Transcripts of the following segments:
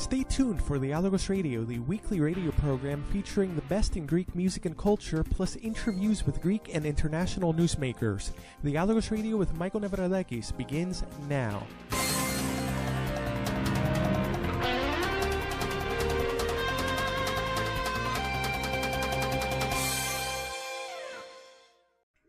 Stay tuned for Dialogos Radio, the weekly radio program featuring the best in Greek music and culture, plus interviews with Greek and international newsmakers. Dialogos Radio with Michael Nevradakis begins now.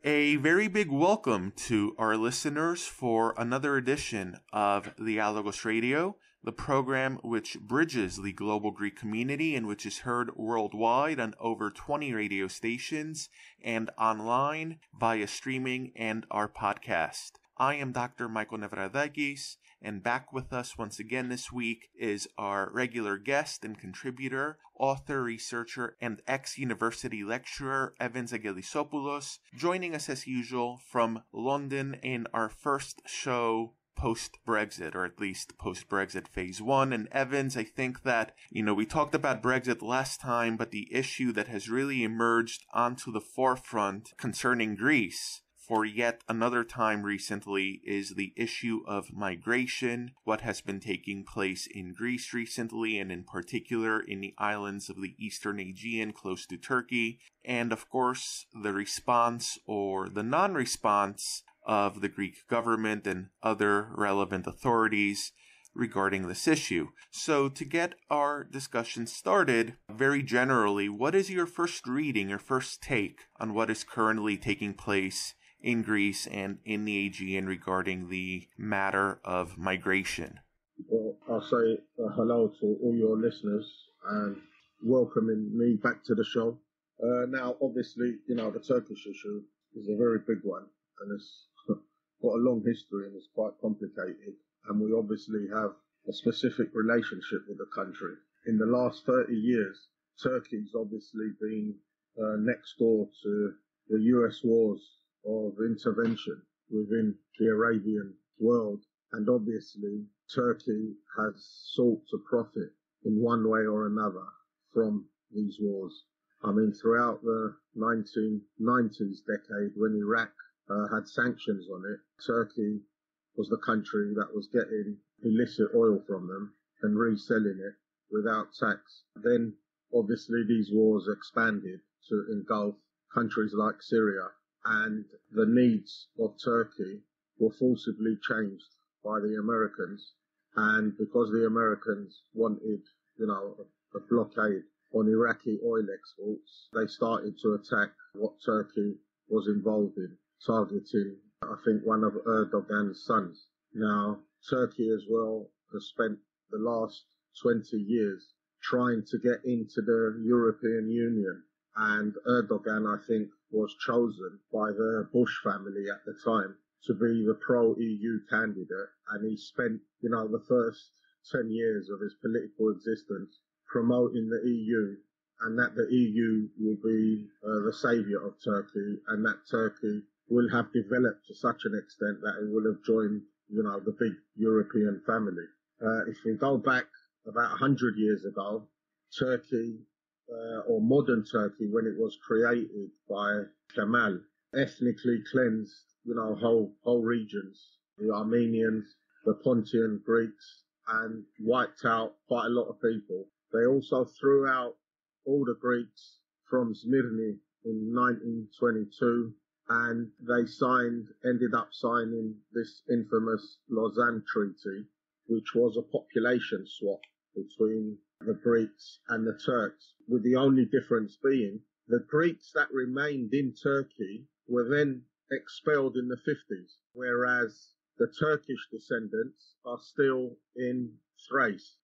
A very big welcome to our listeners for another edition of Dialogos Radio, the program which bridges the global Greek community and which is heard worldwide on over 20 radio stations and online via streaming and our podcast. I am Dr. Michael Nevradakis, and back with us once again this week is our regular guest and contributor, author, researcher, and ex-university lecturer, Evans Agelissopoulos, joining us as usual from London in our first show post-Brexit, or at least post-Brexit phase 1. And Evans, I think that, we talked about Brexit last time, but the issue that has really emerged onto the forefront concerning Greece for yet another time recently is the issue of migration, what has been taking place in Greece recently, and in particular in the islands of the Eastern Aegean close to Turkey, and of course the response or the non-response of the Greek government and other relevant authorities regarding this issue. So to get our discussion started, very generally, what is your first reading, your first take on what is currently taking place in Greece and in the Aegean regarding the matter of migration? Well, I'll say hello to all your listeners and welcoming me back to the show. Now, obviously, the Turkish issue is a very big one, and it's got a long history and it's quite complicated. And we obviously have a specific relationship with the country. In the last 30 years, Turkey's obviously been next door to the US wars of intervention within the Arabian world, and obviously Turkey has sought to profit in one way or another from these wars. I mean, throughout the 1990s decade, when Iraq had sanctions on it, Turkey was the country that was getting illicit oil from them and reselling it without tax. Then obviously these wars expanded to engulf countries like Syria, and the needs of Turkey were forcibly changed by the Americans. And because the Americans wanted, a blockade on Iraqi oil exports, they started to attack what Turkey was involved in, targeting, I think, one of Erdogan's sons. Now, Turkey as well has spent the last 20 years trying to get into the European Union. And Erdogan, I think, was chosen by the Bush family at the time to be the pro-EU candidate. And he spent, the first 10 years of his political existence promoting the EU, and that the EU will be the saviour of Turkey, and that Turkey will have developed to such an extent that it will have joined, the big European family. If we go back about 100 years ago, Turkey, or modern Turkey, when it was created by Kemal, ethnically cleansed, whole regions, the Armenians, the Pontian Greeks, and wiped out quite a lot of people. They also threw out all the Greeks from Smyrna in 1922, and they ended up signing this infamous Lausanne Treaty, which was a population swap between the Greeks and the Turks, with the only difference being the Greeks that remained in Turkey were then expelled in the 50s, whereas the Turkish descendants are still in Thrace,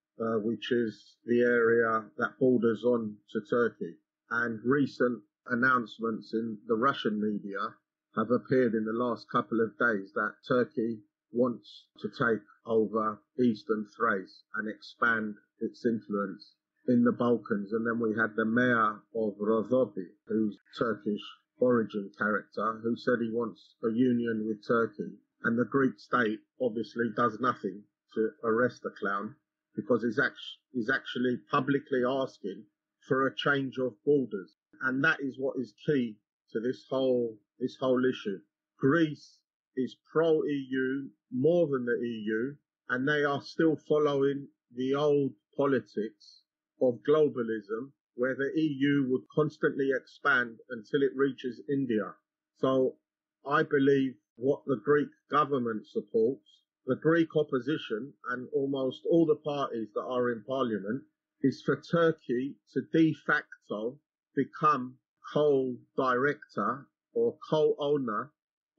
which is the area that borders on to Turkey. And recent announcements in the Russian media have appeared in the last couple of days that Turkey wants to take over Eastern Thrace and expand its influence in the Balkans. And then we had the mayor of Rozobi, who's Turkish origin character, who said he wants a union with Turkey. And the Greek state obviously does nothing to arrest the clown, because he's actually publicly asking for a change of borders. And that is what is key to this whole issue. Greece is pro-EU more than the EU, and they are still following the old politics of globalism, where the EU would constantly expand until it reaches India. So I believe what the Greek government supports, the Greek opposition, and almost all the parties that are in parliament, is for Turkey to de facto become co-director or co-owner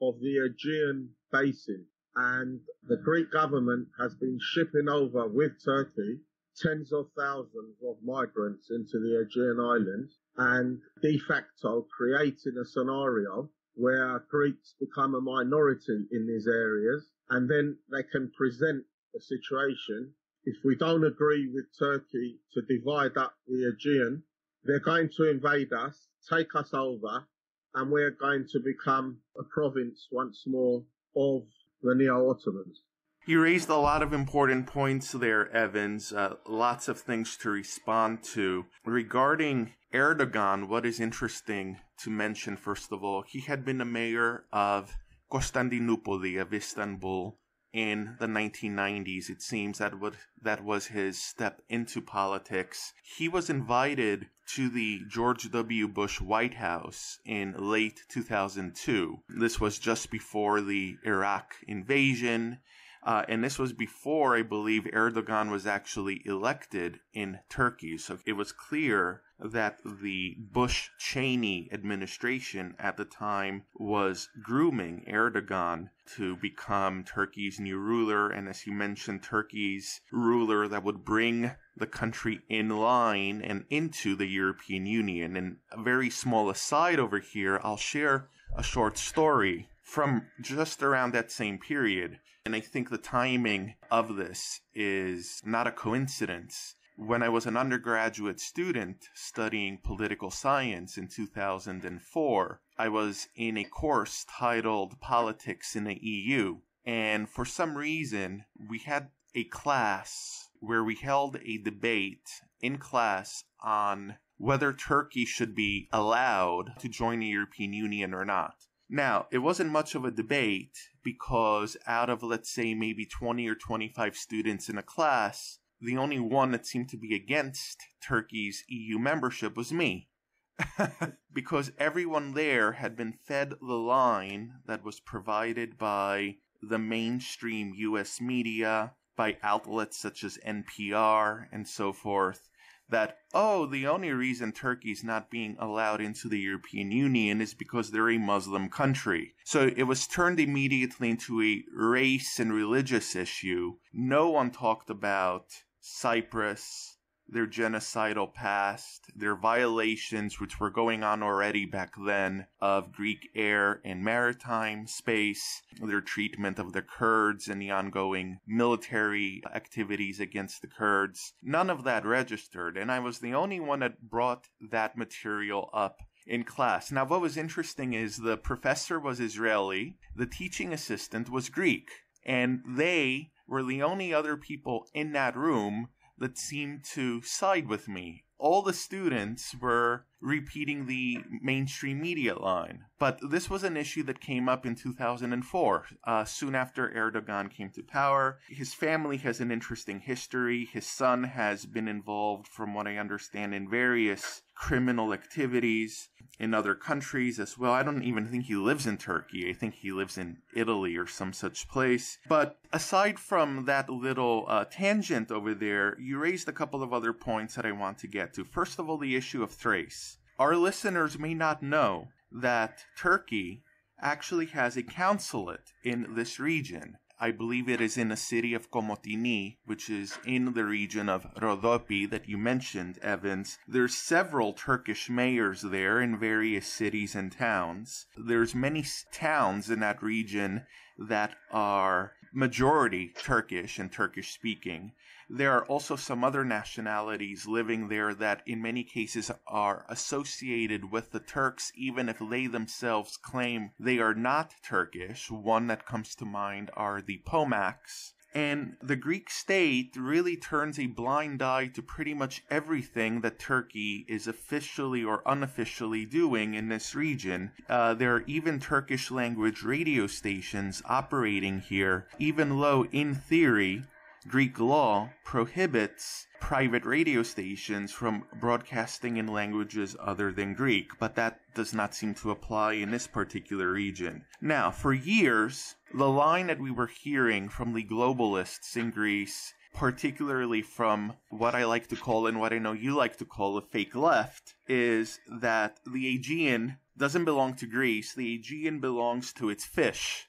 of the Aegean basin. And the Greek government has been shipping over with Turkey tens of thousands of migrants into the Aegean islands and de facto creating a scenario where Greeks become a minority in these areas, and then they can present a situation. If we don't agree with Turkey to divide up the Aegean, they're going to invade us, take us over, and we're going to become a province once more of the Neo-Ottomans. You raised a lot of important points there, Evans. Lots of things to respond to. Regarding Erdogan, what is interesting to mention, first of all, he had been the mayor of Constantinople, of Istanbul, in the 1990s. It seems that was his step into politics. He was invited to the George W. Bush White House in late 2002. This was just before the Iraq invasion. And this was before, I believe, Erdogan was actually elected in Turkey. So it was clear that the Bush-Cheney administration at the time was grooming Erdogan to become Turkey's new ruler. And as you mentioned, Turkey's ruler that would bring the country in line and into the European Union. And a very small aside over here, I'll share a short story from just around that same period. And I think the timing of this is not a coincidence. When I was an undergraduate student studying political science in 2004, I was in a course titled Politics in the EU. And for some reason, we had a class where we held a debate in class on whether Turkey should be allowed to join the European Union or not. Now, it wasn't much of a debate because out of, let's say, maybe 20 or 25 students in a class, the only one that seemed to be against Turkey's EU membership was me. Because everyone there had been fed the line that was provided by the mainstream US media, by outlets such as NPR and so forth, that, the only reason Turkey's not being allowed into the European Union is because they're a Muslim country. So it was turned immediately into a race and religious issue. No one talked about Cyprus, their genocidal past, their violations, which were going on already back then, of Greek air and maritime space, their treatment of the Kurds and the ongoing military activities against the Kurds. None of that registered, and I was the only one that brought that material up in class. Now, what was interesting is the professor was Israeli, the teaching assistant was Greek, and they were the only other people in that room that seemed to side with me. All the students were repeating the mainstream media line. But this was an issue that came up in 2004, soon after Erdogan came to power. His family has an interesting history. His son has been involved, from what I understand, in various criminal activities in other countries as well. I don't even think he lives in Turkey. I think he lives in Italy or some such place. But aside from that little tangent over there, you raised a couple of other points that I want to get to. First of all, the issue of Thrace. Our listeners may not know that Turkey actually has a consulate in this region. I believe it is in the city of Komotini, which is in the region of Rodopi that you mentioned, Evans. There's several Turkish mayors there in various cities and towns. There's many towns in that region that are majority Turkish and Turkish-speaking. There are also some other nationalities living there that in many cases are associated with the Turks, even if they themselves claim they are not Turkish. One that comes to mind are the Pomaks. And the Greek state really turns a blind eye to pretty much everything that Turkey is officially or unofficially doing in this region. There are even Turkish language radio stations operating here, even though in theory Greek law prohibits private radio stations from broadcasting in languages other than Greek, but that does not seem to apply in this particular region. Now, for years, the line that we were hearing from the globalists in Greece, particularly from what I like to call and what I know you like to call the fake left, is that the Aegean doesn't belong to Greece. The Aegean belongs to its fish.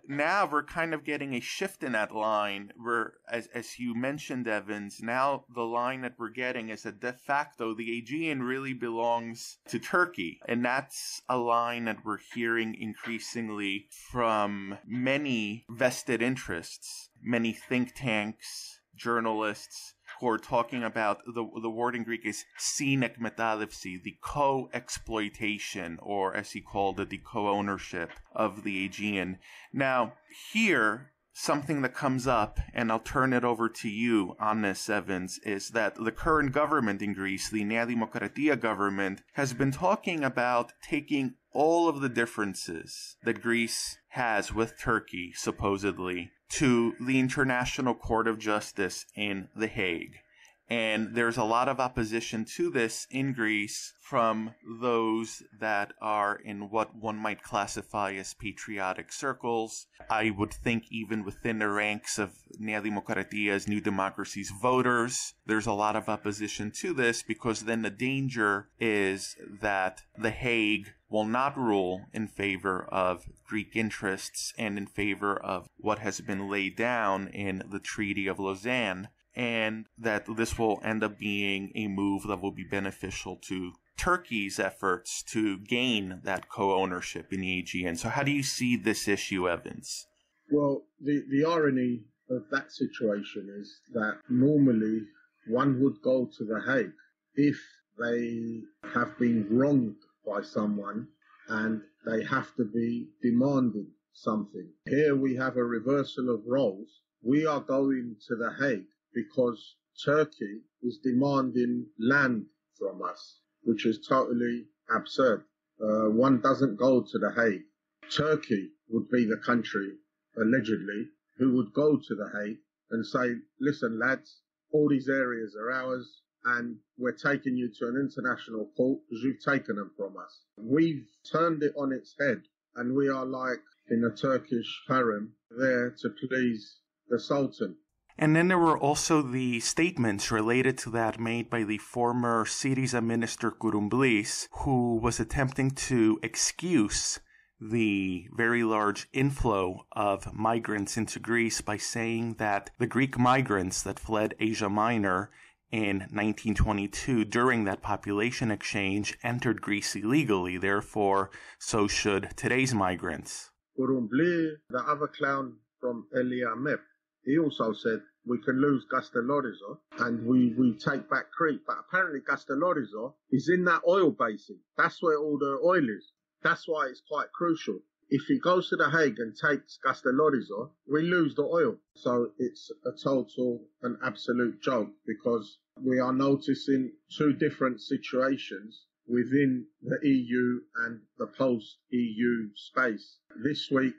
Now we're kind of getting a shift in that line where, as you mentioned, Evans, now the line that we're getting is that de facto the Aegean really belongs to Turkey. And that's a line that we're hearing increasingly from many vested interests, many think tanks, journalists, who are talking about the word in Greek is synekmetalevsi, the co-exploitation, or as he called it, the co-ownership of the Aegean. Now, here, something that comes up, and I'll turn it over to you on this, Evans, is that the current government in Greece, the Nea Dimokratia government, has been talking about taking all of the differences that Greece has with Turkey, supposedly, to the International Court of Justice in The Hague. And there's a lot of opposition to this in Greece from those that are in what one might classify as patriotic circles. I would think even within the ranks of Nea Dimokratia's New Democracy's voters, there's a lot of opposition to this, because then the danger is that The Hague will not rule in favor of Greek interests and in favor of what has been laid down in the Treaty of Lausanne, and that this will end up being a move that will be beneficial to Turkey's efforts to gain that co-ownership in the Aegean. So how do you see this issue, Evans? Well, the irony of that situation is that normally one would go to The Hague if they have been wronged by someone and they have to be demanding something. Here we have a reversal of roles. We are going to The Hague because Turkey is demanding land from us, which is totally absurd. One doesn't go to The Hague. Turkey would be the country, allegedly, who would go to The Hague and say, listen, lads, all these areas are ours, and we're taking you to an international court because you've taken them from us. We've turned it on its head, and we are like in a Turkish harem there to please the Sultan. And then there were also the statements related to that made by the former Syriza minister Kouroumblis, who was attempting to excuse the very large inflow of migrants into Greece by saying that the Greek migrants that fled Asia Minor in 1922 during that population exchange entered Greece illegally. Therefore, so should today's migrants. Kouroumblis, the other clown from Elia Mep, he also said we can lose Castellorizo and we take back Crete. But apparently Castellorizo is in that oil basin. That's where all the oil is. That's why it's quite crucial. If he goes to The Hague and takes Castellorizo, we lose the oil. So it's a total and absolute joke, because we are noticing two different situations within the EU and the post-EU space. This week,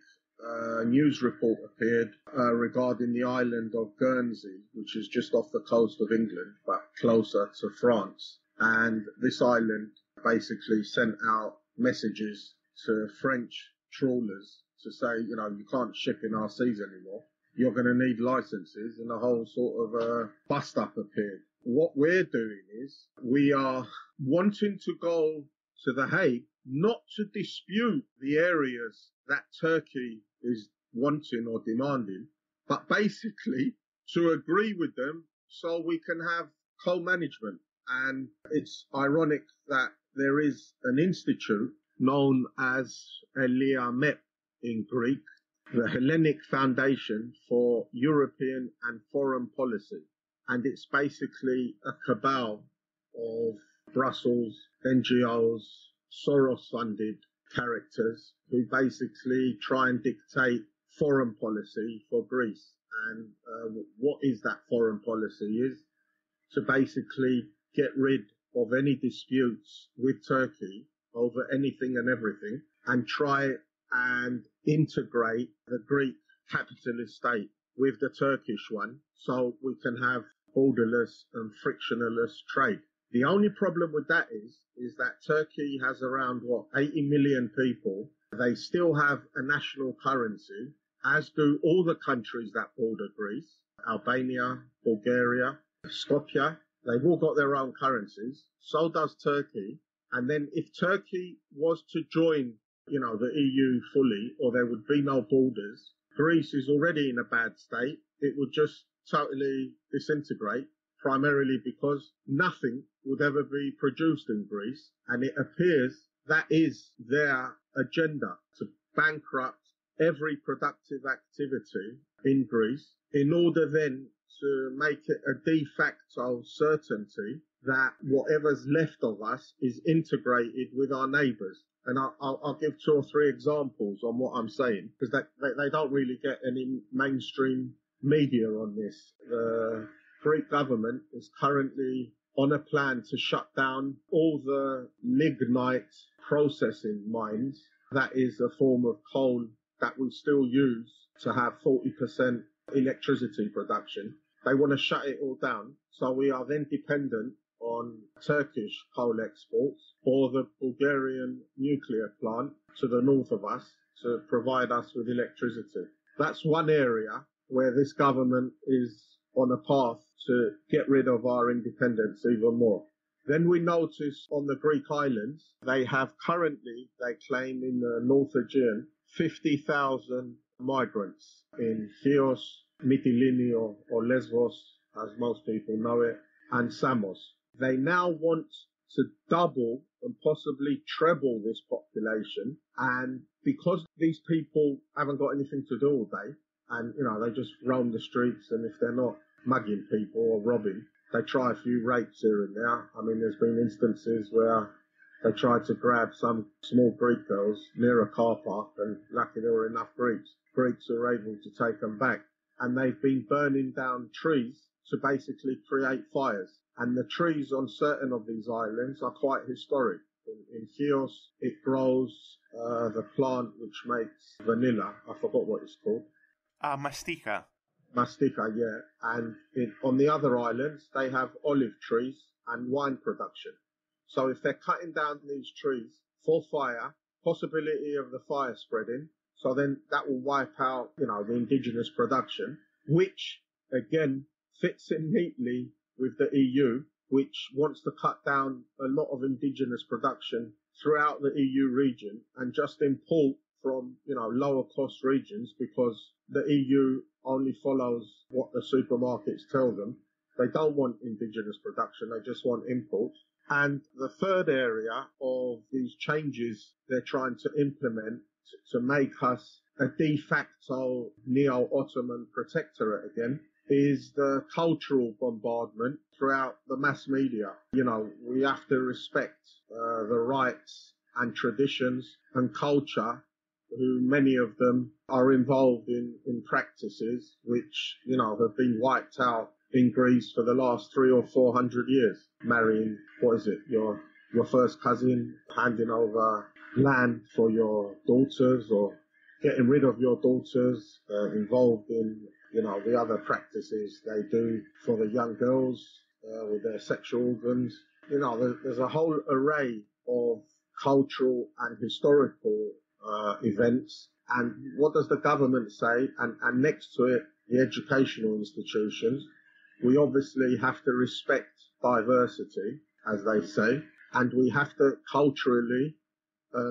a news report appeared regarding the island of Guernsey, which is just off the coast of England, but closer to France. And this island basically sent out messages to French trawlers to say, you know, you can't ship in our seas anymore. You're going to need licenses, and a whole sort of bust-up appeared. What we're doing is we are wanting to go to The Hague, not to dispute the areas that Turkey is wanting or demanding, but basically to agree with them so we can have co-management. And it's ironic that there is an institute known as Elia Mep in Greek, the Hellenic Foundation for European and Foreign Policy. And it's basically a cabal of Brussels, NGOs, Soros-funded characters who basically try and dictate foreign policy for Greece. And what is that foreign policy is to basically get rid of any disputes with Turkey over anything and everything, and try and integrate the Greek capitalist state with the Turkish one so we can have borderless and frictionless trade. The only problem with that is that Turkey has around, 80 million people. They still have a national currency, as do all the countries that border Greece, Albania, Bulgaria, Skopje. They've all got their own currencies. So does Turkey. And then if Turkey was to join, the EU fully, or there would be no borders, Greece is already in a bad state. It would just totally disintegrate, primarily because nothing would ever be produced in Greece. And it appears that is their agenda, to bankrupt every productive activity in Greece in order then to make it a de facto certainty that whatever's left of us is integrated with our neighbours. And I'll give 2 or 3 examples on what I'm saying, because they don't really get any mainstream media on this. The Greek government is currently on a plan to shut down all the lignite processing mines. That is a form of coal that we still use to have 40% electricity production. They want to shut it all down, so we are then dependent on Turkish coal exports or the Bulgarian nuclear plant to the north of us to provide us with electricity. That's one area where this government is on a path to get rid of our independence even more. Then we notice on the Greek islands, they have currently, they claim in the North Aegean, 50,000 migrants in Chios, Mytilene or Lesbos, as most people know it, and Samos. They now want to double and possibly treble this population. And because these people haven't got anything to do all day, and, they just roam the streets, and if they're not mugging people or robbing, they try a few rapes here and there. I mean, there's been instances where they tried to grab some small Greek girls near a car park, and luckily there were enough Greeks who were able to take them back. And they've been burning down trees to basically create fires. And the trees on certain of these islands are quite historic. In Chios, it grows the plant which makes vanilla. I forgot what it's called. Mastika. Mastika, yeah. And on the other islands, they have olive trees and wine production. So if they're cutting down these trees for fire, possibility of the fire spreading, so then that will wipe out, the indigenous production, which, again, fits in neatly with the EU, which wants to cut down a lot of indigenous production throughout the EU region and just import from, lower cost regions, because the EU only follows what the supermarkets tell them. They don't want indigenous production, they just want imports. And the third area of these changes they're trying to implement to make us a de facto neo-Ottoman protectorate again is the cultural bombardment throughout the mass media. We have to respect the rights and traditions and culture, who many of them are involved in practices which, have been wiped out in Greece for the last 300 or 400 years. Marrying, your first cousin, handing over land for your daughters, or getting rid of your daughters, involved in, the other practices they do for the young girls with their sexual organs. There's a whole array of cultural and historical events. And what does the government say? And next to it, the educational institutions. We obviously have to respect diversity, as they say, and we have to culturally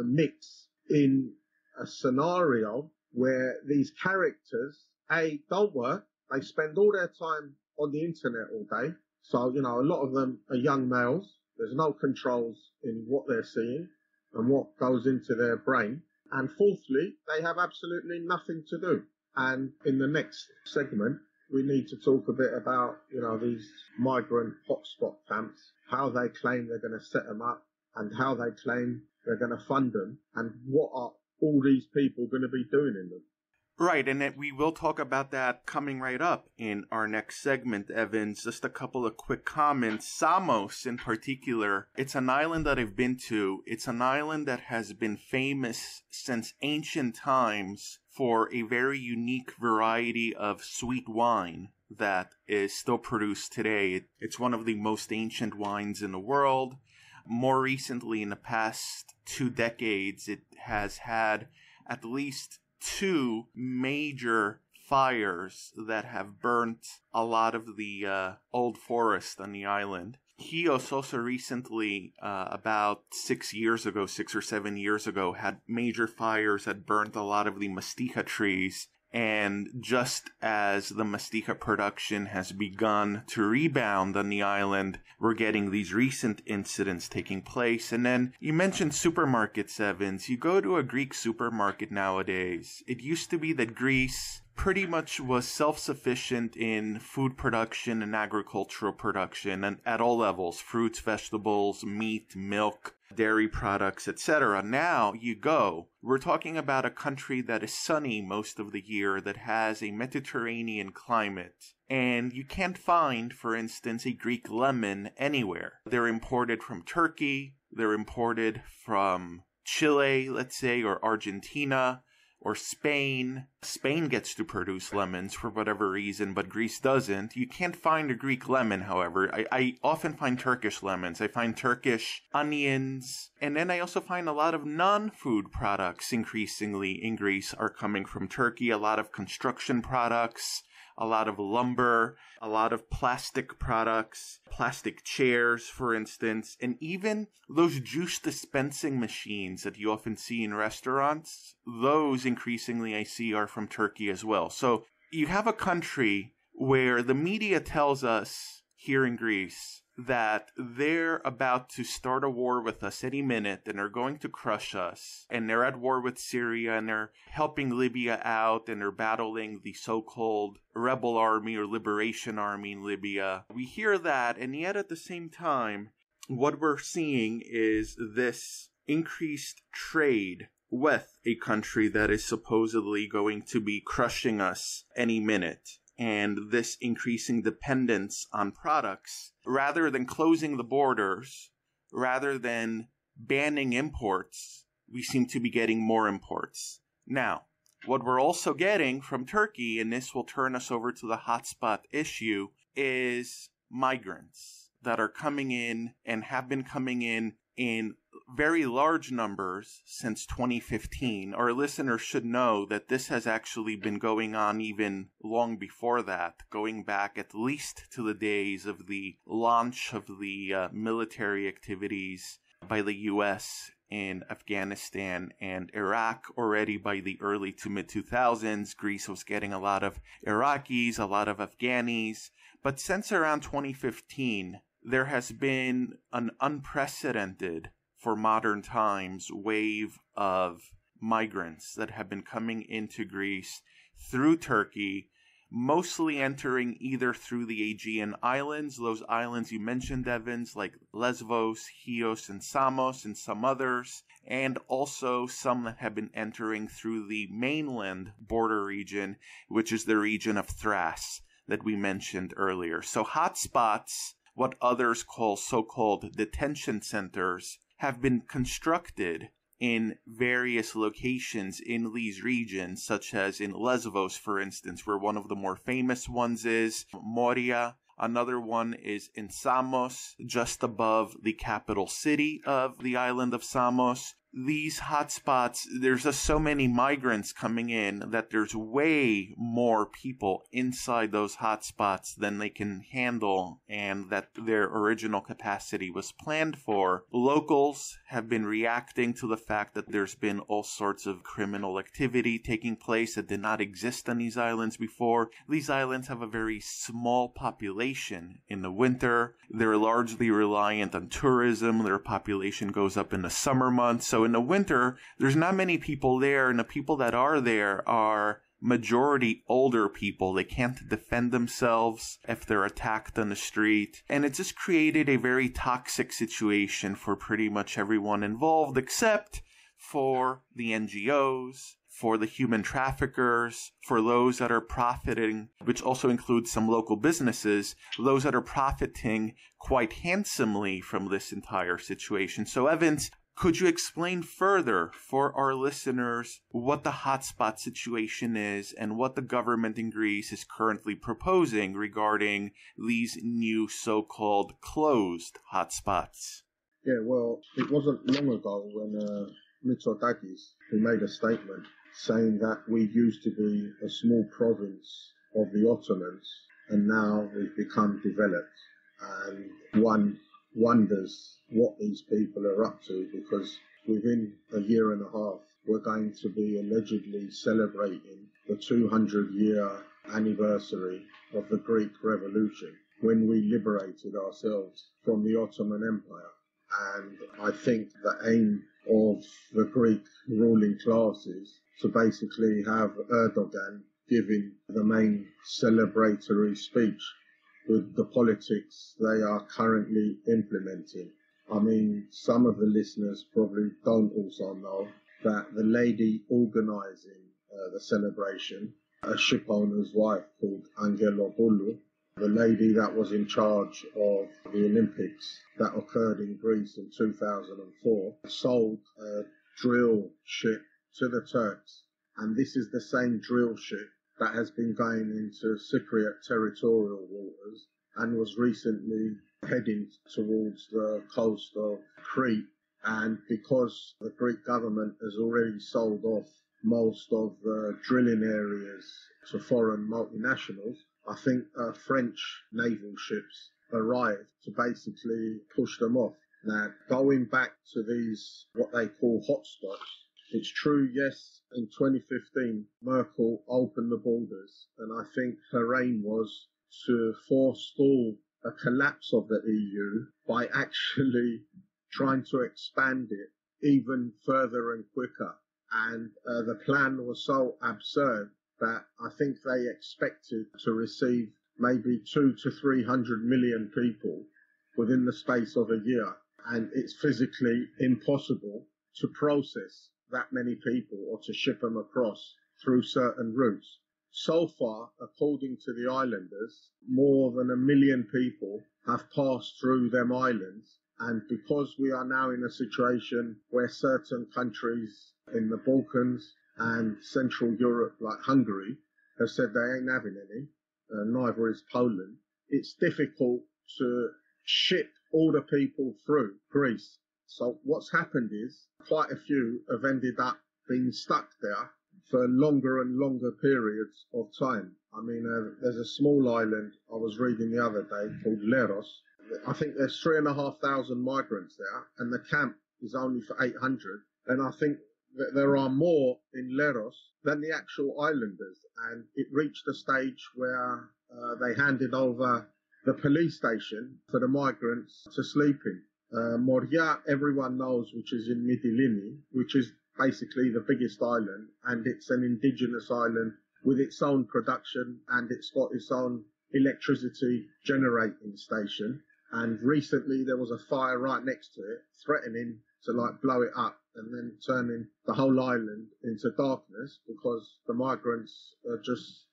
mix in a scenario where these characters, don't work. They spend all their time on the internet all day. So, a lot of them are young males. There's no controls in what they're seeing and what goes into their brain. And fourthly, they have absolutely nothing to do. And in the next segment, we need to talk a bit about, these migrant hotspot camps, how they claim they're going to set them up and how they claim they're going to fund them, and what are all these people going to be doing in them. Right, and we will talk about that coming right up in our next segment, Evans. Just a couple of quick comments. Samos, in particular, it's an island that I've been to. It's an island that has been famous since ancient times for a very unique variety of sweet wine that is still produced today. It's one of the most ancient wines in the world. More recently, in the past 2 decades, it has had at least 2 major fires that have burnt a lot of the old forest on the island. Chios also recently, about 6 or 7 years ago, had major fires that burnt a lot of the masticha trees. And just as the masticha production has begun to rebound on the island, we're getting these recent incidents taking place. And then you mentioned supermarkets, Evans. You go to a Greek supermarket nowadays. It used to be that Greece pretty much was self-sufficient in food production and agricultural production, and at all levels: fruits, vegetables, meat, milk, dairy products, etc. Now we're talking about a country that is sunny most of the year, that has a Mediterranean climate, and you can't find, for instance, a Greek lemon anywhere. They're imported from Turkey, they're imported from Chile, let's say, or Argentina, or Spain. Spain gets to produce lemons for whatever reason, but Greece doesn't. You can't find a Greek lemon, however. I often find Turkish lemons. I find Turkish onions. And then I also find a lot of non-food products increasingly in Greece are coming from Turkey. A lot of construction products, a lot of lumber, a lot of plastic products, plastic chairs, for instance, and even those juice dispensing machines that you often see in restaurants. Those increasingly I see are from Turkey as well. So you have a country where the media tells us here in Greece that they're about to start a war with us any minute and are going to crush us. And they're at war with Syria and they're helping Libya out and they're battling the so-called rebel army or liberation army in Libya. We hear that, and yet at the same time, what we're seeing is this increased trade with a country that is supposedly going to be crushing us any minute. And this increasing dependence on products, rather than closing the borders, rather than banning imports, we seem to be getting more imports. Now, what we're also getting from Turkey, and this will turn us over to the hotspot issue, is migrants that are coming in and have been coming in very large numbers since 2015. Our listeners should know that this has actually been going on even long before that, going back at least to the days of the launch of the military activities by the U.S. in Afghanistan and Iraq. Already by the early to mid-2000s, Greece was getting a lot of Iraqis, a lot of Afghanis. But since around 2015, there has been an unprecedented, for modern times, wave of migrants that have been coming into Greece through Turkey, mostly entering either through the Aegean islands, those islands you mentioned, Evans, like Lesbos, Chios, and Samos, and some others, and also some that have been entering through the mainland border region, which is the region of Thrace that we mentioned earlier. So hotspots, what others call so-called detention centers, have been constructed in various locations in these regions, such as in Lesbos, for instance, where one of the more famous ones is Moria. Another one is in Samos, just above the capital city of the island of Samos. These hotspots, there's just so many migrants coming in that there's way more people inside those hotspots than they can handle and that their original capacity was planned for. Locals have been reacting to the fact that there's been all sorts of criminal activity taking place that did not exist on these islands before. These islands have a very small population in the winter. They're largely reliant on tourism. Their population goes up in the summer months. So in the winter, there's not many people there, and the people that are there are majority older people. They can't defend themselves if they're attacked on the street. And it just created a very toxic situation for pretty much everyone involved, except for the NGOs, for the human traffickers, for those that are profiting, which also includes some local businesses, those that are profiting quite handsomely from this entire situation. So, Evans, could you explain further for our listeners what the hotspot situation is and what the government in Greece is currently proposing regarding these new so-called closed hotspots? Yeah, well, it wasn't long ago when Mitsotakis, who made a statement saying that we used to be a small province of the Ottomans and now we've become developed. And one wonders what these people are up to, because within a year and a half we're going to be allegedly celebrating the 200-year anniversary of the Greek Revolution, when we liberated ourselves from the Ottoman Empire. And I think the aim of the Greek ruling classes to basically have Erdogan giving the main celebratory speech with the politics they are currently implementing. I mean, some of the listeners probably don't also know that the lady organising the celebration, a ship owner's wife called Agelissopoulos, the lady that was in charge of the Olympics that occurred in Greece in 2004, sold a drill ship to the Turks. And this is the same drill ship that has been going into Cypriot territorial waters and was recently heading towards the coast of Crete. And because the Greek government has already sold off most of the drilling areas to foreign multinationals, I think French naval ships arrived to basically push them off. Now, going back to these, what they call hotspots, it's true, yes, in 2015, Merkel opened the borders, and I think her aim was to forestall a collapse of the EU by actually trying to expand it even further and quicker. And the plan was so absurd that I think they expected to receive maybe 200 to 300 million people within the space of a year. And it's physically impossible to process that many people or to ship them across through certain routes. So far, according to the islanders, more than 1 million people have passed through them islands. And because we are now in a situation where certain countries in the Balkans and Central Europe, like Hungary, have said they ain't having any, neither is Poland, it's difficult to ship all the people through Greece. So what's happened is quite a few have ended up being stuck there for longer and longer periods of time. I mean, there's a small island I was reading the other day called Leros. I think there's 3,500 migrants there, and the camp is only for 800. And I think that there are more in Leros than the actual islanders. And it reached a stage where they handed over the police station for the migrants to sleep in. Moria, everyone knows, which is in Mytilene, which is basically the biggest island, and it's an indigenous island with its own production, and it's got its own electricity generating station. And recently there was a fire right next to it, threatening to blow it up and then turning the whole island into darkness, because the migrants are just,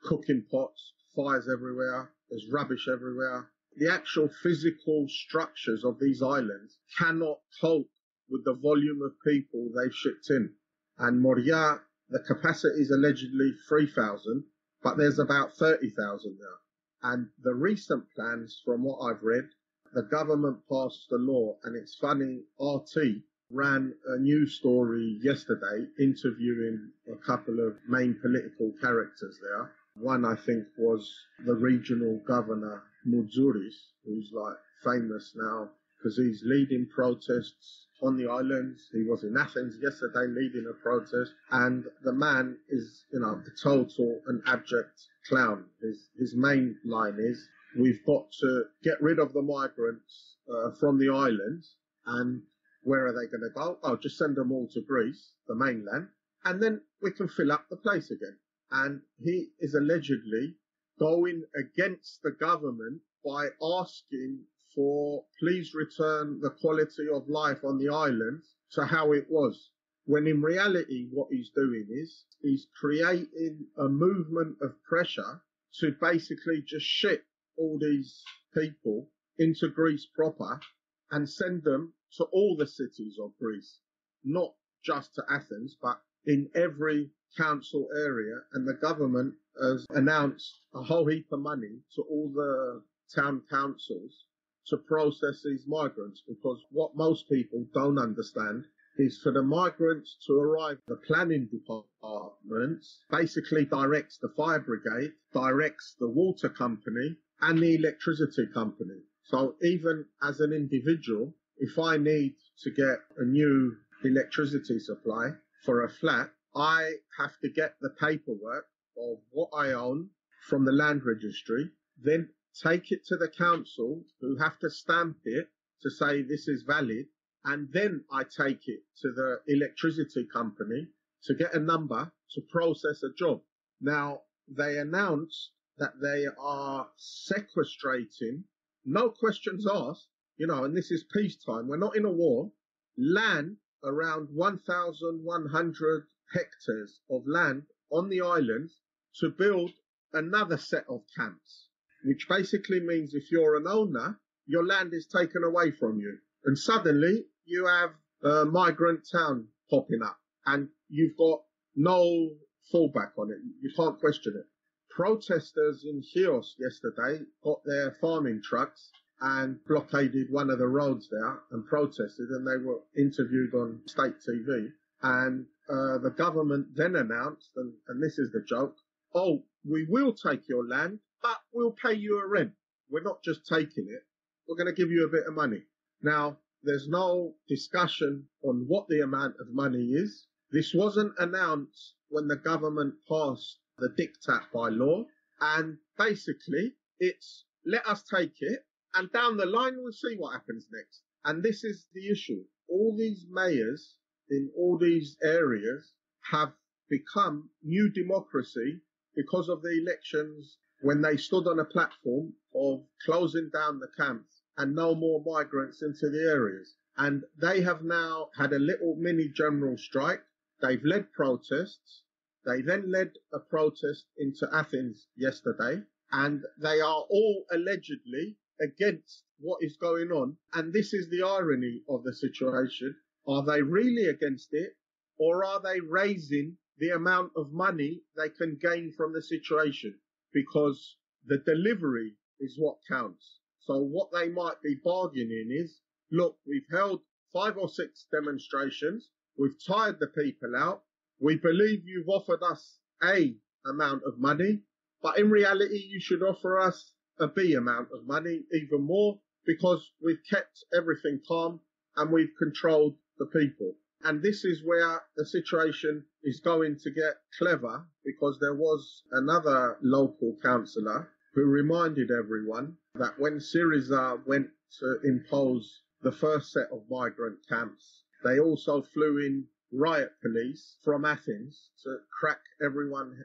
cooking pots, fires everywhere, there's rubbish everywhere. The actual physical structures of these islands cannot cope with the volume of people they've shipped in. And Moria, the capacity is allegedly 3,000, but there's about 30,000 there. And the recent plans, from what I've read, the government passed a law, and it's funny, RT ran a news story yesterday interviewing a couple of main political characters there. One, I think, was the regional governor, Mouzouris, who's famous now because he's leading protests on the islands. He was in Athens yesterday leading a protest, and the man is, a total and abject clown. His main line is, we've got to get rid of the migrants from the islands, and where are they going to go? Oh, just send them all to Greece, the mainland, and then we can fill up the place again. And he is allegedly going against the government by asking for, please return the quality of life on the islands to how it was. when in reality what he's doing is he's creating a movement of pressure to basically just ship all these people into Greece proper and send them to all the cities of Greece, not just to Athens, but in every council area. And the government has announced a whole heap of money to all the town councils to process these migrants, because what most people don't understand is for the migrants to arrive, the planning departments basically directs the fire brigade, directs the water company and the electricity company. So even as an individual, if I need to get a new electricity supply for a flat, I have to get the paperwork of what I own from the land registry, then take it to the council, who have to stamp it to say this is valid, and then I take it to the electricity company to get a number to process a job. Now, they announced that they are sequestrating, no questions asked, and this is peacetime, we're not in a war, land around 1,100 hectares of land on the islands to build another set of camps, which basically means if you're an owner, your land is taken away from you. And suddenly you have a migrant town popping up and you've got no fallback on it. You can't question it. Protesters in Chios yesterday got their farming trucks and blockaded one of the roads there and protested, and they were interviewed on state TV. And the government then announced, and this is the joke, oh, we will take your land, but we'll pay you a rent. We're not just taking it, we're going to give you a bit of money. Now, there's no discussion on what the amount of money is. This wasn't announced when the government passed the diktat by law. And basically, it's let us take it, and down the line, we'll see what happens next. And this is the issue. All these mayors in all these areas have become new democracy because of the elections when they stood on a platform of closing down the camps and no more migrants into the areas. And they have now had a little mini general strike. They've led protests. They then led a protest into Athens yesterday, and they are all allegedly against what is going on. And this is the irony of the situation. Are they really against it, or are they raising the amount of money they can gain from the situation? Because the delivery is what counts. So what they might be bargaining is, look, we've held 5 or 6 demonstrations, we've tired the people out, we believe you've offered us A amount of money, but in reality you should offer us a B amount of money, even more, because we've kept everything calm and we've controlled the people. And this is where the situation is going to get clever, because there was another local councillor who reminded everyone that when Syriza went to impose the first set of migrant camps, they also flew in riot police from Athens to crack everyone's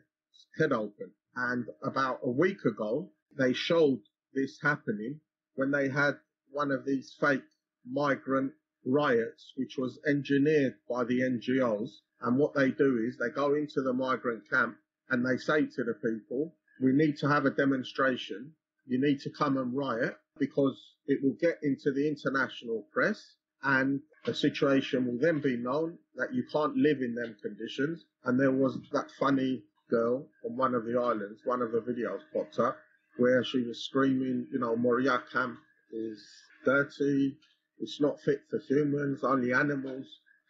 head open. And about a week ago, they showed this happening when they had one of these fake migrant riots, which was engineered by the NGOs. And what they do is they go into the migrant camp and they say to the people, we need to have a demonstration. You need to come and riot, because it will get into the international press and the situation will then be known that you can't live in them conditions. And there was that funny girl on one of the islands, one of the videos popped up, where she was screaming, Moria camp is dirty, it's not fit for humans, only animals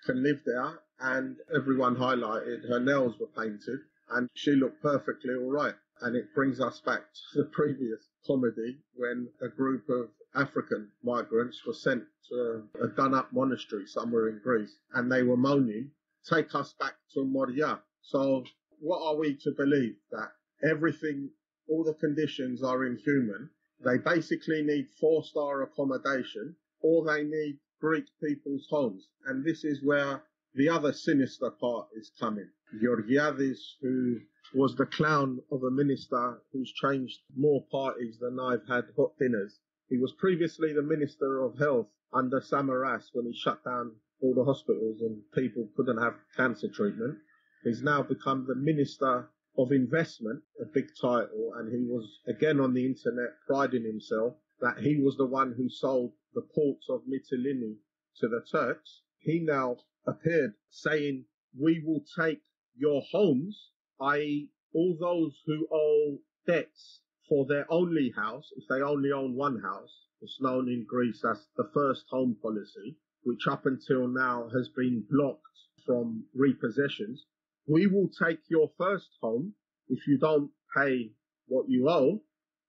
can live there. And everyone highlighted her nails were painted and she looked perfectly all right. And it brings us back to the previous comedy when a group of African migrants were sent to a done-up monastery somewhere in Greece, and they were moaning, take us back to Moria. So what are we to believe? That everything, all the conditions are inhuman? They basically need 4-star accommodation, or they need Greek people's homes. And this is where the other sinister part is coming. Georgiadis, who was the clown of a minister who's changed more parties than I've had hot dinners. He was previously the Minister of Health under Samaras when he shut down all the hospitals and people couldn't have cancer treatment. He's now become the Minister of Investment, a big title, and he was again on the internet priding himself that he was the one who sold the ports of Mytilene to the Turks. He now appeared saying, we will take your homes, i.e. all those who owe debts for their only house, if they only own one house. It's known in Greece as the first home policy, which up until now has been blocked from repossessions. We will take your first home if you don't pay what you owe,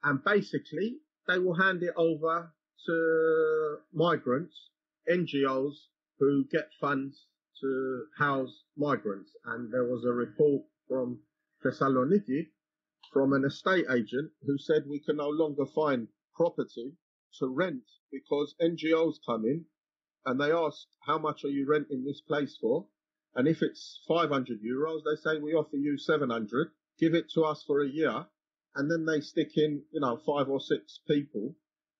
and basically they will hand it over to migrants, NGOs who get funds to house migrants. And there was a report from Thessaloniki from an estate agent who said we can no longer find property to rent because NGOs come in and they ask, how much are you renting this place for? And if it's 500 euros, they say, we offer you 700, give it to us for a year. And then they stick in, 5 or 6 people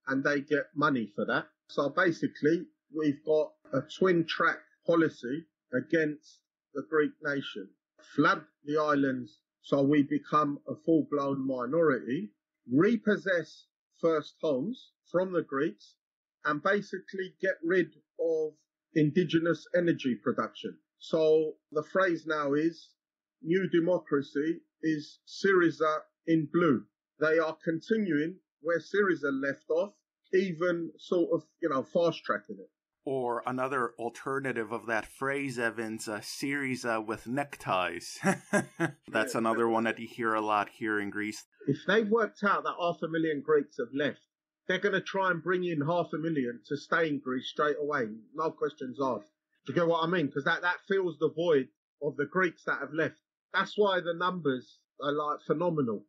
and they get money for that. So basically, we've got a twin track policy against the Greek nation. Flood the islands so we become a full-blown minority, repossess first homes from the Greeks, and basically get rid of indigenous energy production. So the phrase now is, new democracy is Syriza in blue. They are continuing where Syriza left off, even sort of, fast-tracking it. Or another alternative of that phrase, Evans, Syriza with neckties. That's another one that you hear a lot here in Greece. If they've worked out that 500,000 Greeks have left, they're going to try and bring in 500,000 to stay in Greece straight away. No questions asked. Do you get what I mean? Because that fills the void of the Greeks that have left. That's why the numbers are phenomenal.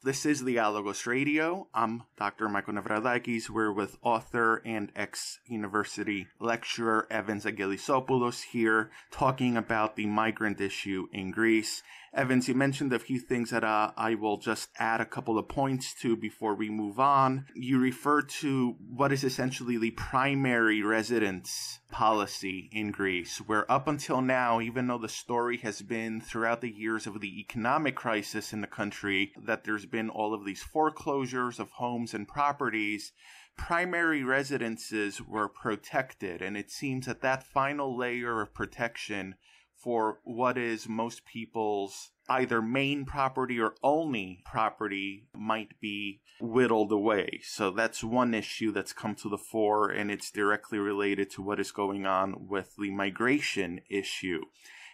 This is Dialogos Radio. I'm Dr. Michael Nevradakis. We're with author and ex-university lecturer Evans Agelissopoulos here talking about the migrant issue in Greece. Evans, you mentioned a few things that I will just add a couple of points to before we move on. You referred to what is essentially the primary residence policy in Greece, where up until now, even though the story has been throughout the years of the economic crisis in the country, that there's been all of these foreclosures of homes and properties, primary residences were protected. And it seems that that final layer of protection for what is most people's either main property or only property might be whittled away. So that's one issue that's come to the fore, and it's directly related to what is going on with the migration issue.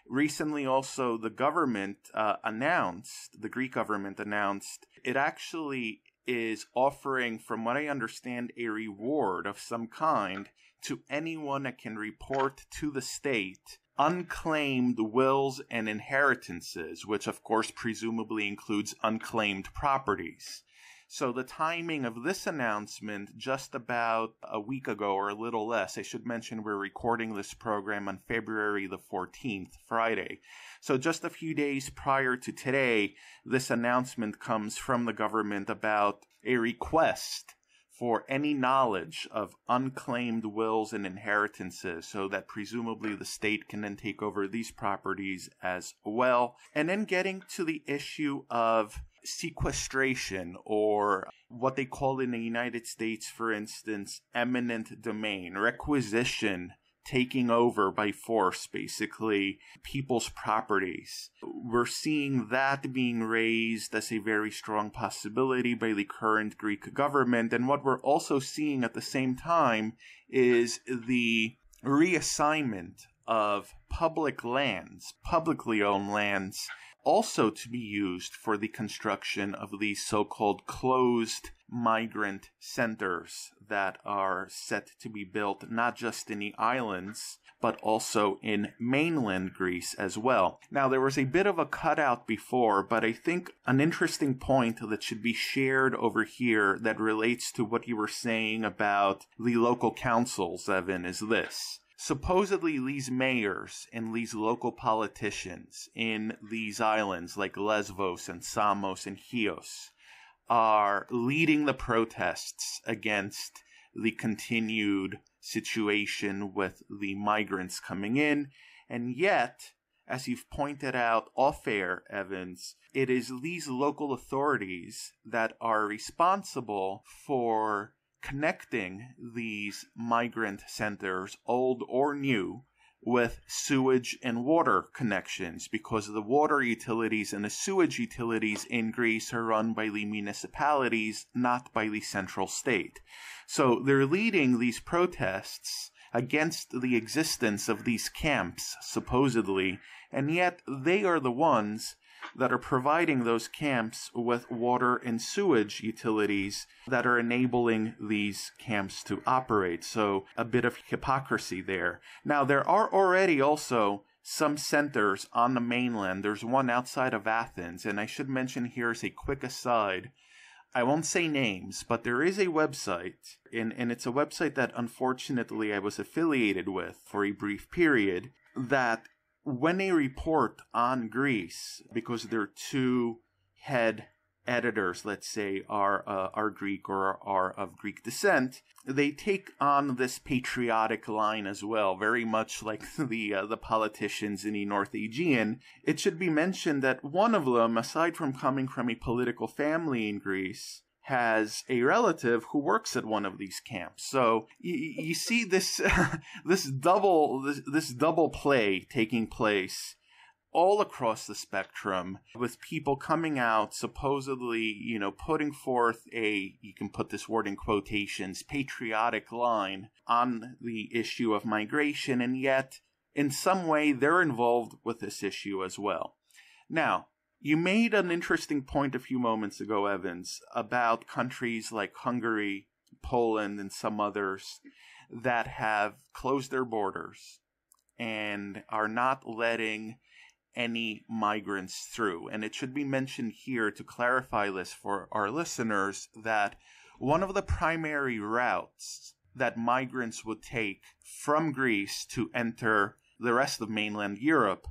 Recently also the Greek government announced it actually is offering, from what I understand, a reward of some kind to anyone that can report to the state unclaimed wills and inheritances, which of course presumably includes unclaimed properties. So the timing of this announcement, just about a week ago or a little less, I should mention we're recording this program on February the 14th, Friday. So just a few days prior to today, this announcement comes from the government about a request for any knowledge of unclaimed wills and inheritances, so that presumably the state can then take over these properties as well. And then getting to the issue of sequestration, or what they call in the United States, for instance, eminent domain, requisition, taking over by force, basically, people's properties. We're seeing that being raised as a very strong possibility by the current Greek government. And what we're also seeing at the same time is the reassignment of public lands, publicly owned lands, also to be used for the construction of these so-called closed migrant centers that are set to be built not just in the islands, but also in mainland Greece as well. Now, there was a bit of a cutout before, but I think an interesting point that should be shared over here that relates to what you were saying about the local councils, Evan, is this. Supposedly, these mayors and these local politicians in these islands like Lesbos and Samos and Chios are leading the protests against the continued situation with the migrants coming in. And yet, as you've pointed out off-air, Evans, it is these local authorities that are responsible for connecting these migrant centers, old or new, with sewage and water connections, because the water utilities and the sewage utilities in Greece are run by the municipalities, not by the central state. So they're leading these protests against the existence of these camps, supposedly, and yet they are the ones that are providing those camps with water and sewage utilities that are enabling these camps to operate. So a bit of hypocrisy there. Now, there are already also some centers on the mainland. There's one outside of Athens, and I should mention here as a quick aside, I won't say names, but there is a website, and it's a website that unfortunately I was affiliated with for a brief period, that when they report on Greece, because their two head editors, let's say, are Greek or are of Greek descent, they take on this patriotic line as well, very much like the politicians in the North Aegean. It should be mentioned that one of them, aside from coming from a political family in Greece, has a relative who works at one of these camps. So you see this this double play taking place all across the spectrum, with people coming out supposedly, putting forth you can put this word in quotations, patriotic line on the issue of migration, and yet in some way they're involved with this issue as well. Now, you made an interesting point a few moments ago, Evans, about countries like Hungary, Poland, and some others that have closed their borders and are not letting any migrants through. And it should be mentioned here to clarify this for our listeners that one of the primary routes that migrants would take from Greece to enter the rest of mainland Europe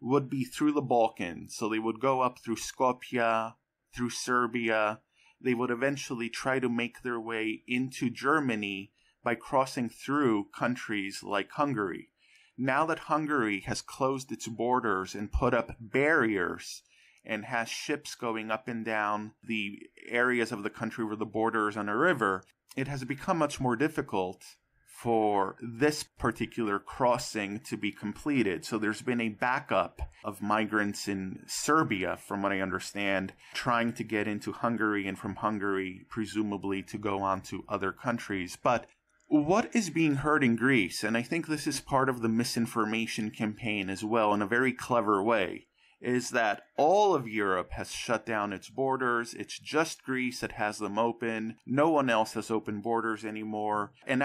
would be through the Balkans. So they would go up through Skopje, through Serbia. They would eventually try to make their way into Germany by crossing through countries like Hungary. Now that Hungary has closed its borders and put up barriers and has ships going up and down the areas of the country where the border is on a river, it has become much more difficult for this particular crossing to be completed. So there's been a backup of migrants in Serbia, from what I understand, trying to get into Hungary, and from Hungary, presumably, to go on to other countries. But what is being heard in Greece, and I think this is part of the misinformation campaign as well in a very clever way, is that all of Europe has shut down its borders. It's just Greece that has them open. No one else has open borders anymore. And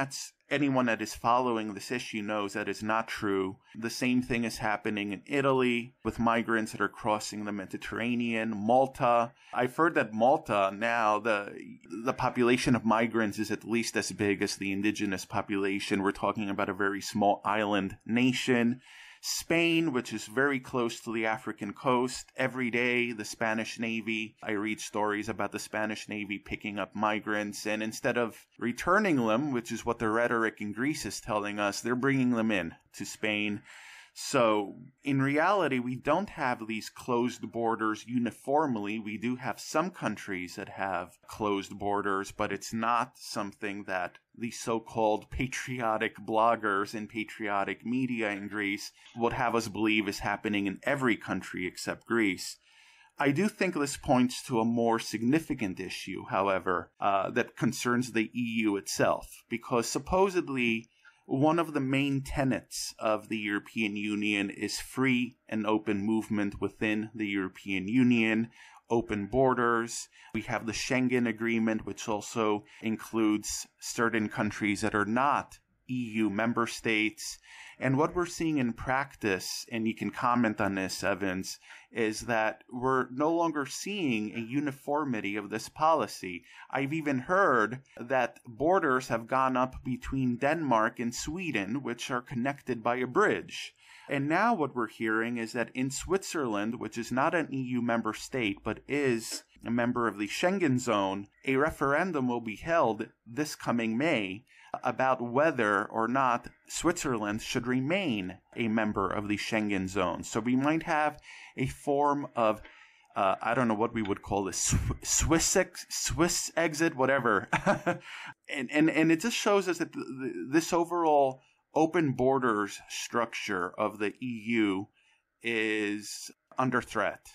anyone that is following this issue knows that is not true. The same thing is happening in Italy with migrants that are crossing the Mediterranean. Malta. I've heard that Malta now, the population of migrants is at least as big as the indigenous population. We're talking about a very small island nation. Spain, which is very close to the African coast, every day the Spanish Navy, I read stories about the Spanish Navy picking up migrants, and instead of returning them, which is what the rhetoric in Greece is telling us, they're bringing them in to Spain. So in reality, we don't have these closed borders uniformly. We do have some countries that have closed borders, but it's not something that the so-called patriotic bloggers and patriotic media in Greece would have us believe is happening in every country except Greece. I do think this points to a more significant issue, however, that concerns the EU itself, because supposedly one of the main tenets of the European Union is free and open movement within the European Union, open borders. We have the Schengen Agreement, which also includes certain countries that are not EU member states. And what we're seeing in practice, and you can comment on this, Evans, is that we're no longer seeing a uniformity of this policy. I've even heard that borders have gone up between Denmark and Sweden, which are connected by a bridge. And now what we're hearing is that in Switzerland, which is not an EU member state, but is a member of the Schengen zone, a referendum will be held this coming May about whether or not Switzerland should remain a member of the Schengen zone. So we might have a form of, I don't know what we would call this, Swiss exit, whatever. and it just shows us that this overall open borders structure of the EU is under threat.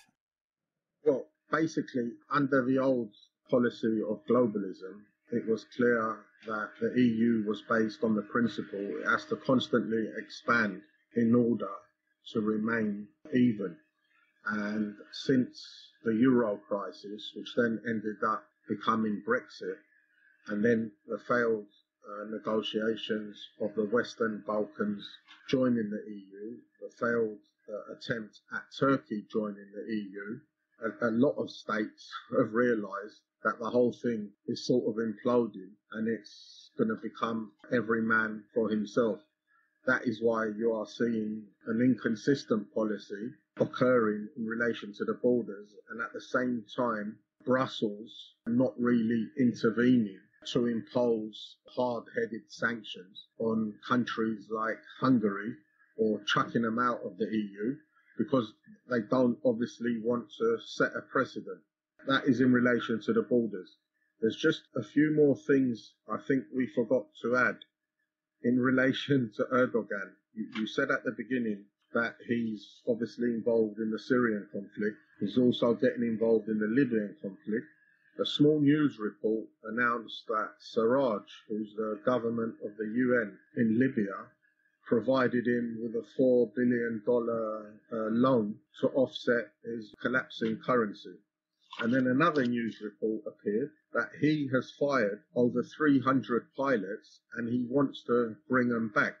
Well, basically, under the old policy of globalism, it was clear that the EU was based on the principle it has to constantly expand in order to remain even. And since the Euro crisis, which then ended up becoming Brexit, and then the failed negotiations of the Western Balkans joining the EU, the failed attempt at Turkey joining the EU, a lot of states have realised that the whole thing is sort of imploding and it's going to become every man for himself. That is why you are seeing an inconsistent policy occurring in relation to the borders, and at the same time Brussels not really intervening to impose hard-headed sanctions on countries like Hungary or chucking them out of the EU because they don't obviously want to set a precedent. That is in relation to the borders. There's just a few more things I think we forgot to add in relation to Erdogan. You said at the beginning that he's obviously involved in the Syrian conflict. He's also getting involved in the Libyan conflict. A small news report announced that Sarraj, who's the government of the UN in Libya, provided him with a $4 billion loan to offset his collapsing currency. And then another news report appeared that he has fired over 300 pilots and he wants to bring them back.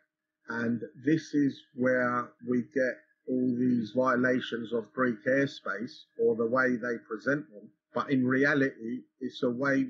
And this is where we get all these violations of Greek airspace, or the way they present them. But in reality, it's a way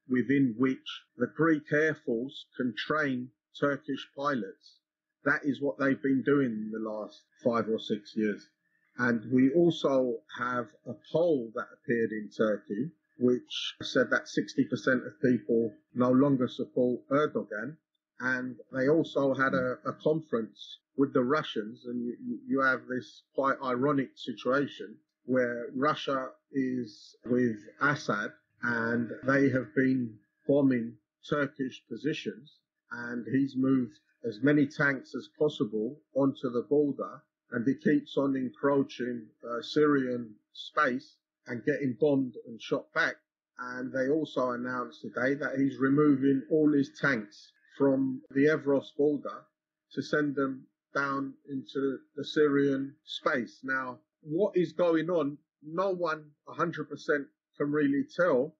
within which the Greek Air Force can train Turkish pilots. That is what they've been doing in the last 5 or 6 years. And we also have a poll that appeared in Turkey, which said that 60% of people no longer support Erdogan. And they also had a conference with the Russians, and you have this quite ironic situation where Russia is with Assad and they have been bombing Turkish positions, and he's moved as many tanks as possible onto the border, and he keeps on encroaching Syrian space and getting bombed and shot back. And they also announced today that he's removing all his tanks from the Evros border to send them down into the Syrian space. Now, what is going on, no one 100% can really tell.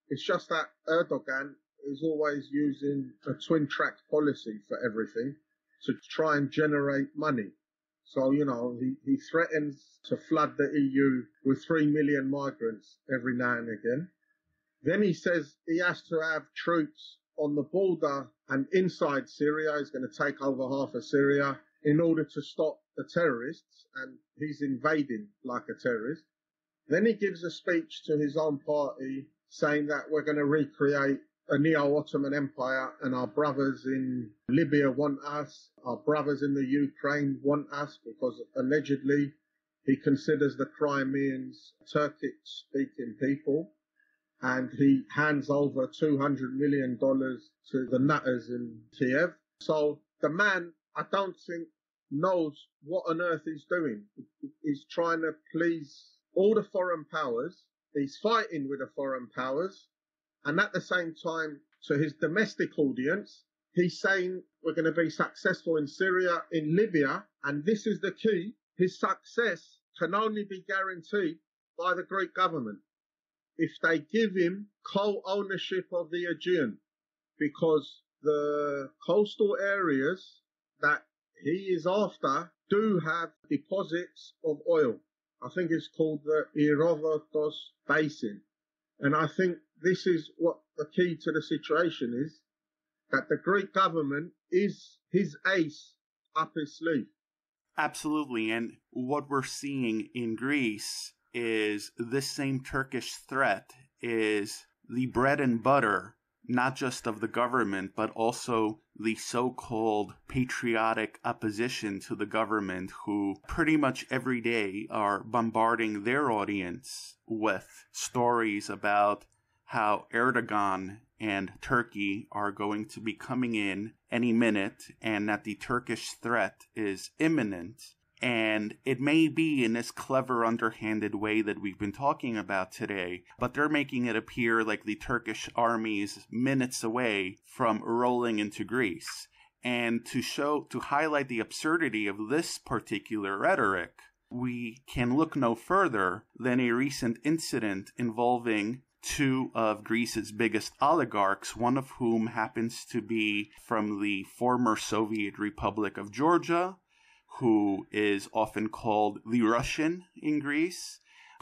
It's just that Erdogan is always using a twin-track policy for everything to try and generate money. So, he threatens to flood the EU with 3 million migrants every now and again. Then he says he has to have troops on the border and inside Syria. He's going to take over half of Syria in order to stop the terrorists, and he's invading like a terrorist. Then he gives a speech to his own party saying that we're going to recreate a neo-Ottoman empire, and our brothers in Libya want us, our brothers in the Ukraine want us, because allegedly he considers the Crimeans Turkic-speaking people, and he hands over $200 million to the nutters in Kiev. So the man, I don't think, knows what on earth he's doing. He's trying to please all the foreign powers. He's fighting with the foreign powers. And at the same time, to his domestic audience, he's saying we're going to be successful in Syria, in Libya. And this is the key. His success can only be guaranteed by the Greek government if they give him co-ownership of the Aegean, because the coastal areas that he is after do have deposits of oil. I think it's called the Herodotos Basin. And I think this is what the key to the situation is, that the Greek government is his ace up his sleeve. Absolutely. And what we're seeing in Greece is this same Turkish threat is the bread and butter, not just of the government, but also the so-called patriotic opposition to the government, who pretty much every day are bombarding their audience with stories about how Erdogan and Turkey are going to be coming in any minute and that the Turkish threat is imminent. And it may be in this clever, underhanded way that we've been talking about today, but they're making it appear like the Turkish army is minutes away from rolling into Greece. And to highlight the absurdity of this particular rhetoric, we can look no further than a recent incident involving two of Greece's biggest oligarchs, one of whom happens to be from the former Soviet Republic of Georgia, who is often called the Russian in Greece,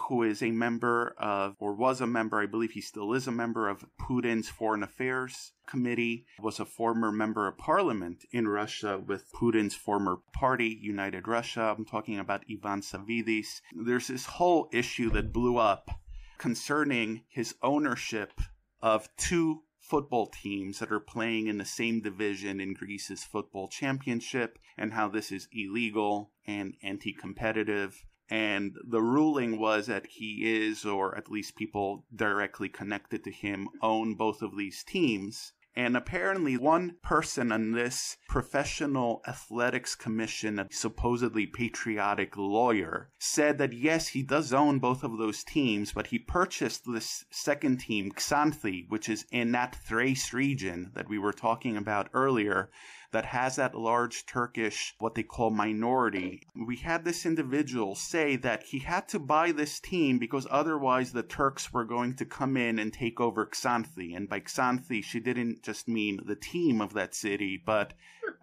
who is a member of, or was a member, I believe he still is a member of Putin's Foreign Affairs Committee, was a former member of parliament in Russia with Putin's former party, United Russia. I'm talking about Evans Agelissopoulos. There's this whole issue that blew up concerning his ownership of two football teams that are playing in the same division in Greece's football championship, and how this is illegal and anti-competitive. And the ruling was that he is, or at least people directly connected to him, own both of these teams. And apparently one person on this professional athletics commission, a supposedly patriotic lawyer, said that yes, he does own both of those teams, but he purchased this second team, Xanthi, which is in that Thrace region that we were talking about earlier, that has that large Turkish, what they call minority. We had this individual say that he had to buy this team because otherwise the Turks were going to come in and take over Xanthi. And by Xanthi, she didn't just mean the team of that city, but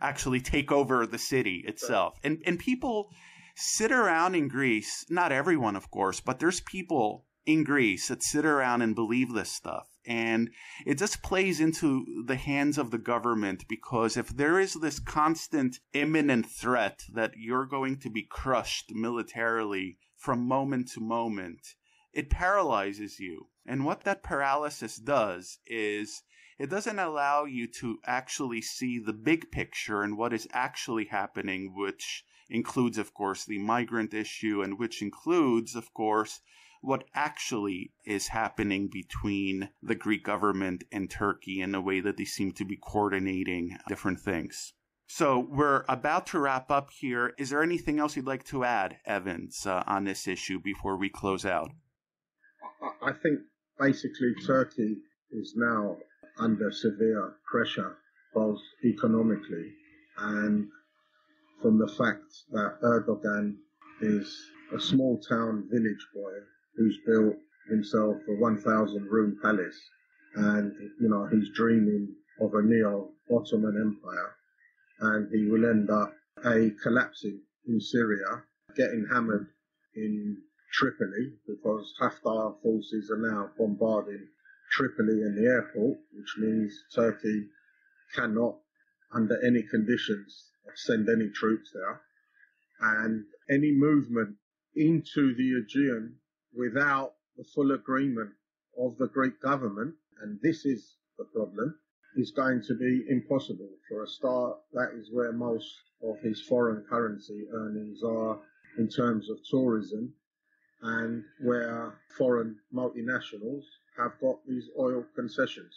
actually take over the city itself. And people sit around in Greece, not everyone, of course, but there's people in Greece that sit around and believe this stuff. And it just plays into the hands of the government, because if there is this constant imminent threat that you're going to be crushed militarily from moment to moment, it paralyzes you. And what that paralysis does is it doesn't allow you to actually see the big picture and what is actually happening, which includes, of course, the migrant issue, and which includes, of course, what actually is happening between the Greek government and Turkey in a way that they seem to be coordinating different things. So we're about to wrap up here. Is there anything else you'd like to add, Evans, on this issue before we close out? I think basically Turkey is now under severe pressure, both economically and from the fact that Erdogan is a small town village boy who's built himself a 1,000-room palace, and he's dreaming of a neo-Ottoman empire, and he will end up collapsing in Syria, getting hammered in Tripoli, because Haftar forces are now bombarding Tripoli and the airport, which means Turkey cannot, under any conditions, send any troops there, and any movement into the Aegean without the full agreement of the Greek government, and this is the problem, is going to be impossible. For a start, that is where most of his foreign currency earnings are in terms of tourism, and where foreign multinationals have got these oil concessions.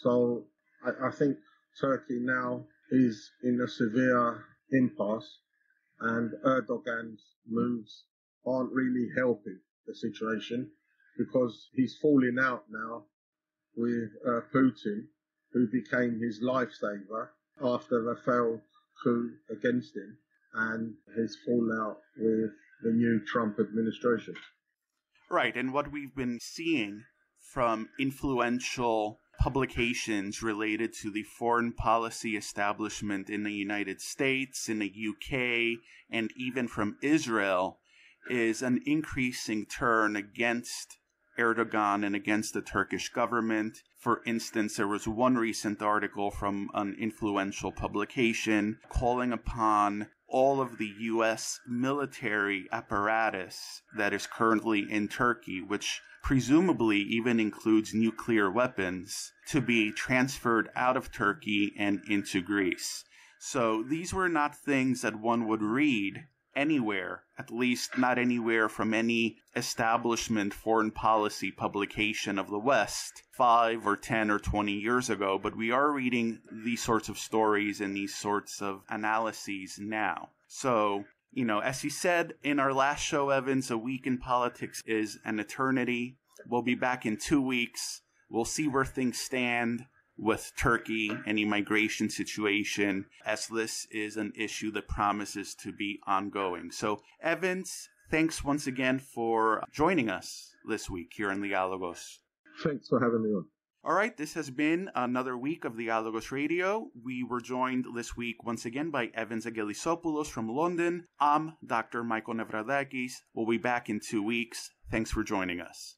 So I think Turkey now is in a severe impasse, and Erdogan's moves aren't really helping the situation, because he's falling out now with Putin, who became his lifesaver after the failed coup against him, and his fallout with the new Trump administration. Right, and what we've been seeing from influential publications related to the foreign policy establishment in the United States, in the UK, and even from Israel, is an increasing turn against Erdogan and against the Turkish government. For instance, there was one recent article from an influential publication calling upon all of the U.S. military apparatus that is currently in Turkey, which presumably even includes nuclear weapons, to be transferred out of Turkey and into Greece. So these were not things that one would read anywhere, at least not anywhere from any establishment foreign policy publication of the West 5 or 10 or 20 years ago, but we are reading these sorts of stories and these sorts of analyses now. So, as he said in our last show, Evans, a week in politics is an eternity. We'll be back in 2 weeks. We'll see where things stand with Turkey, any migration situation, as this is an issue that promises to be ongoing. So, Evans, thanks once again for joining us this week here in Dialogos. Thanks for having me on. All right, this has been another week of Dialogos Radio. We were joined this week once again by Evans Agelissopoulos from London. I'm Dr. Michael Nevradakis. We'll be back in 2 weeks. Thanks for joining us.